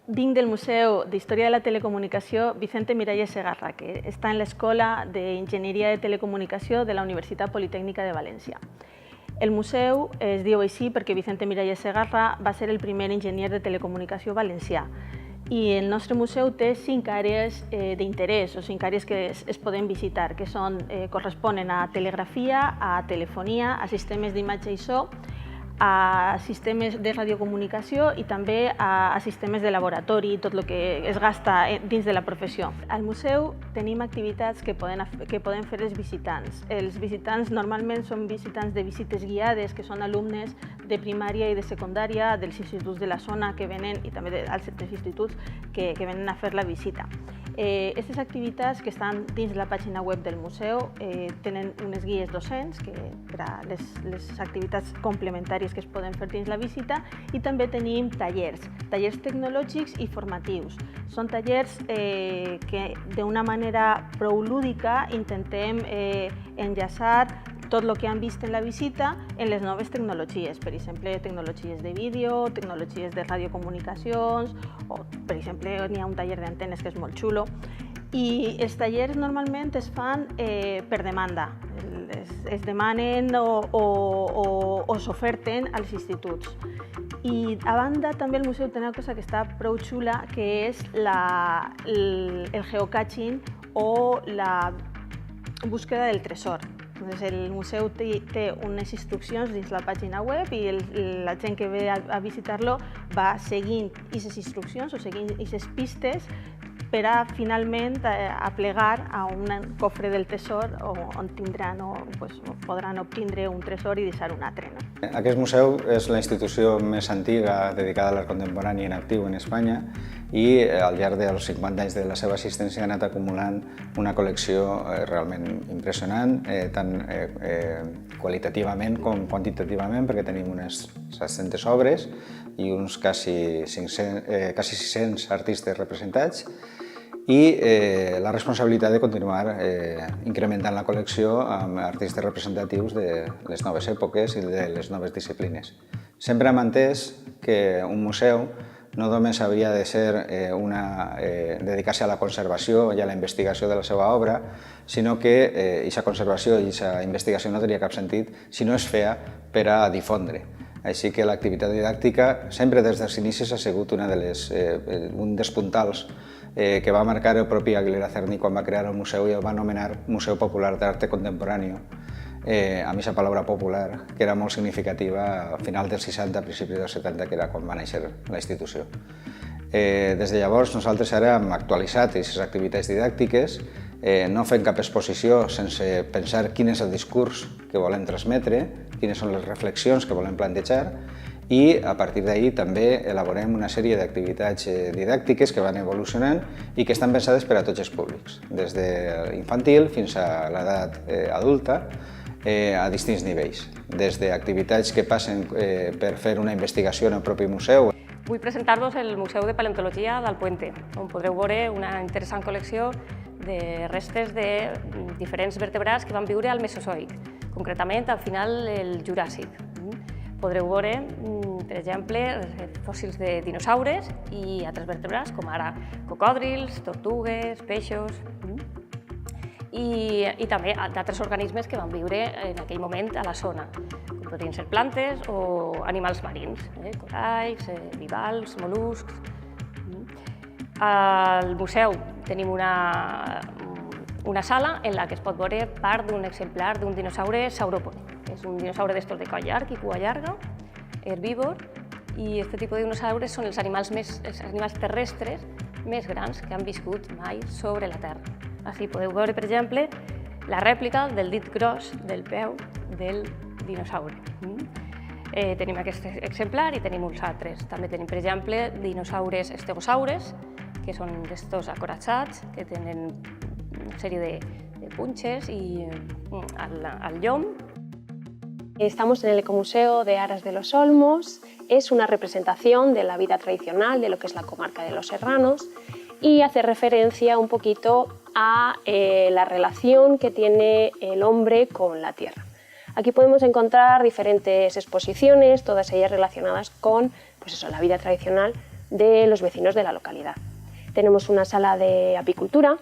Vinc del Museu d'Història de la Telecomunicació Vicente Miralles Segarra, que està en l'Escola d'Enginyeria de Telecomunicació de la Universitat Politècnica de València. El museu es diu així perquè Vicente Miralles Segarra va ser el primer enginyer de telecomunicació valencià. I el nostre museu té 5 àrees d'interès, o 5 àrees que es poden visitar, que corresponen a telegrafia, a telefonia, a sistemes d'imatge i so, a sistemes de radiocomunicació i també a sistemes de laboratori, tot el que es gasta dins de la professió. Al museu tenim activitats que poden fer els visitants. Els visitants normalment són visitants de visites guiades, que són alumnes de primària i de secundària dels instituts de la zona que venen, i també dels instituts que venen a fer la visita. Aquestes activitats que estan dins la pàgina web del museu tenen unes guies docents per a les activitats complementàries que es poden fer dins la visita, i també tenim tallers tecnològics i formatius. Són tallers que d'una manera prou lúdica intentem enllaçar tot el que han vist en la visita en les noves tecnologies, per exemple, tecnologies de vídeo, tecnologies de radiocomunicacions, o, per exemple, n'hi ha un taller d'antenes que és molt xulo. I els tallers normalment es fan per demanda, es demanen o s'oferten als instituts. I a banda també el museu té una cosa que està prou xula, que és el geocaching o la búsqueda del tresor. El museu té unes instruccions dins la pàgina web i la gent que ve a visitar-lo va seguint aquestes instruccions o seguint aquestes pistes per a finalment aplegar a un cofre del tresor on podran obtindre un tresor i deixar un altre. Aquest museu és la institució més antiga dedicada a l'art contemporani en actiu en Espanya i al llarg dels 50 anys de la seva existència ha anat acumulant una col·lecció realment impressionant, tant qualitativament com quantitativament, perquè tenim unes 700 obres i uns quasi 600 artistes representats, i la responsabilitat de continuar incrementant la col·lecció amb artistes representatius de les noves èpoques i de les noves disciplines. Sempre hem entès que un museu no només hauria de dedicar-se a la conservació i a la investigació de la seva obra, sinó que aquesta conservació i aquesta investigació no tenia cap sentit si no es feia per a difondre. Així que l'activitat didàctica sempre des dels inicis ha sigut un dels puntals que va marcar el propi Aguilera Cerny quan va crear el museu i el va anomenar Museu Popular d'Arte Contemporáneo, amb aquesta paraula popular, que era molt significativa a final dels 60, a principis dels 70, que era quan va néixer la institució. Des de llavors nosaltres ara hem actualitzat aquestes activitats didàctiques, no fem cap exposició sense pensar quin és el discurs que volem transmetre, quines són les reflexions que volem plantejar, i a partir d'ahir també elaborem una sèrie d'activitats didàctiques que van evolucionant i que estan pensades per a tots els públics, des de l'infantil fins a l'edat adulta, a distints nivells, des d'activitats que passen per fer una investigació en el propi museu. Vull presentar-vos el Museu de Paleontologia d'Alpuente, on podreu veure una interessant col·lecció de restes de diferents vertebrats que van viure al Mesozoic, concretament al final del Juràssic. Podreu veure, per exemple, fòssils de dinosaures i altres vertebrats, com ara cocodrils, tortugues, peixos, i també d'altres organismes que van viure en aquell moment a la zona, com podrien ser plantes o animals marins, coralls, bivalcs, mol·luscs. Al museu tenim una sala en la que es pot veure part d'un exemplar d'un dinosaure sauropod. És un dinosaure d'estos de coll llarg i cua llarga, herbívor, i aquest tipus de dinosaures són els animals terrestres més grans que han viscut mai sobre la Terra. Així podeu veure, per exemple, la rèplica del dit gros del peu del dinosaure. Tenim aquest exemplar i tenim uns altres. També tenim, per exemple, dinosaures estegosaures, que són d'estos acoratjats, que tenen una sèrie de punxes al llom. Estamos en el Ecomuseo de Aras de los Olmos. Es una representación de la vida tradicional de lo que es la comarca de los Serranos y hace referencia un poquito a la relación que tiene el hombre con la tierra. Aquí podemos encontrar diferentes exposiciones, todas ellas relacionadas con la vida tradicional de los vecinos de la localidad. Tenemos una sala de apicultura,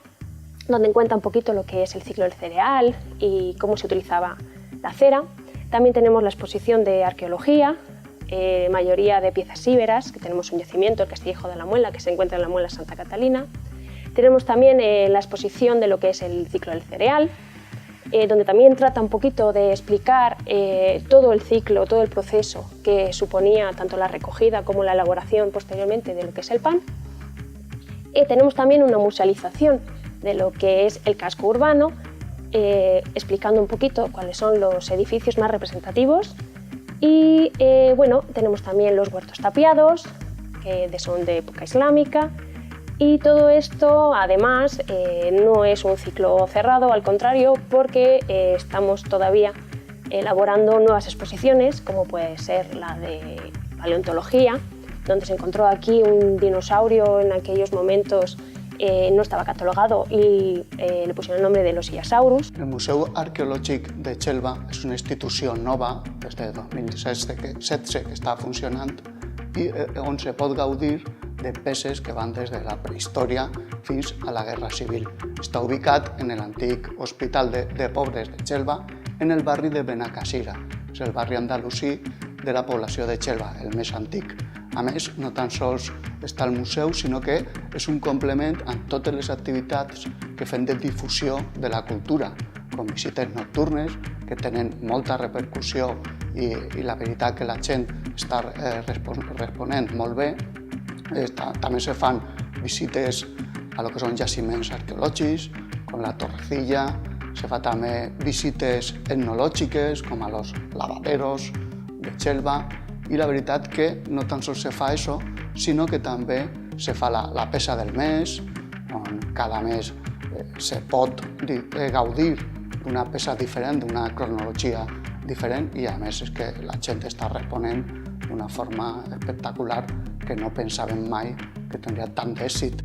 donde cuenta un poquito lo que es el ciclo del cereal y cómo se utilizaba la cera. También tenemos la exposición de arqueología, mayoría de piezas íberas, que tenemos un yacimiento, el Castillejo de la Muela, que se encuentra en la Muela Santa Catalina. Tenemos también la exposición de lo que es el ciclo del cereal, donde también trata un poquito de explicar todo el ciclo, todo el proceso que suponía tanto la recogida como la elaboración posteriormente de lo que es el pan. Tenemos también una musealización de lo que es el casco urbano, explicando un poquito cuáles son los edificios más representativos. Y bueno, tenemos también los huertos tapiados, que son de época islámica, y todo esto además no es un ciclo cerrado, al contrario, porque estamos todavía elaborando nuevas exposiciones, como puede ser la de paleontología, donde se encontró aquí un dinosaurio en aquellos momentos no estava catalogado i li pusieron el nombre de l'Osiosaurus. El Museu Arqueològic de Xelva és una institució nova des de 2016 que està funcionant i on se pot gaudir de peces que van des de la prehistòria fins a la Guerra Civil. Està ubicat en l'antic Hospital de Pobres de Xelva, en el barri de Benacassira. És el barri andalusí de la població de Xelva, el més antic. A més, no tan sols està al museu, sinó que és un complement amb totes les activitats que fem de difusió de la cultura, com visites nocturnes, que tenen molta repercussió i la veritat que la gent està responent molt bé. També se fan visites a lo que són jaciments arqueològics, com la Torrecilla, se fa també visites etnològiques, com a los lavaderos de Xelva, i la veritat que no tan sols se fa això, sinó que també se fa la pesa del mes, on cada mes se pot gaudir d'una pesa diferent, d'una cronologia diferent, i a més és que la gent està responent d'una forma espectacular que no pensàvem mai que tindria tant d'èxit.